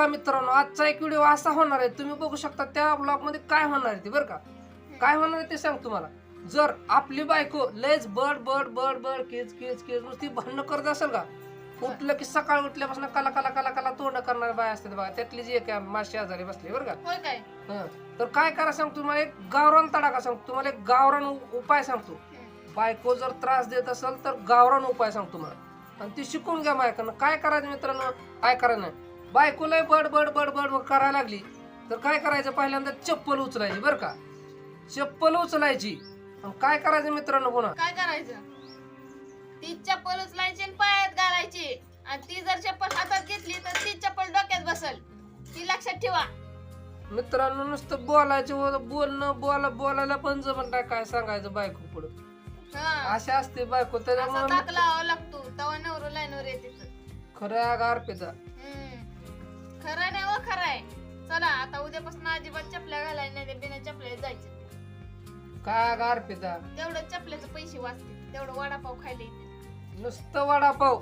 बघा मित्रांनो, आजचा एक व्हिडिओ असा होणार आहे, तुम्ही बघू शकता त्या ब्लॉग मध्ये काय होणार आहे ते, बरं का. काय होणार आहे ते सांग तुम्हाला. जर आपली बायको लयच बड बड बड बड किच किच किच नुसती भांडणं करत असेल का, उठलं की सकाळ उठल्यापासून कला कला कला कला तोंड करणारे बाय असते बघा, त्यातली जी एक माझी आजारी बसली बरं का. होय काय? तर काय करा सांगतो तुम्हाला, एक गावरान तडाखा सांगतो तुम्हाला, एक गावरान उपाय सांगतो. बायको जर त्रास देत असेल तर गावरान उपाय सांगतो तुम्हाला, आणि ती शिकून घ्या माझ्याकडनं. काय करायचं मित्रांनो, काय करायचं नाही. बायकोला बड बड बड बड करायला लागली तर काय करायचं, पहिल्यांदा चप्पल उचलायची बरं का, चप्पल उचलायची. आणि काय करायचं मित्रांनो, पुन्हा काय करायचं? ती चप्पल उचलायची आणि पायात घालायची, आणि ती जर चप्पल हातात घेतली तर ती चप्पल डोक्यात बसल. ती लक्षात ठेवा मित्रांनो. नुसतं बोलायचं, बोलायला पण जमत नाही, काय सांगायचं बायको पुढं. अशी असते बायको, त्याच्यामुळे ताक लावावा लागतो तेव्हा नवरो लाईनवर येते. खऱ्या गार पिता. खरं नाही व खरं आहे. चला आता उद्यापासून अजिबात चपल्या घालायला नाही, बिना चपल्या जायचं. काय गार पिता, तेवढं चपल्याचे पैसे वाचते, तेवढं वडापाव खायला येते. नुसतं वडापाव.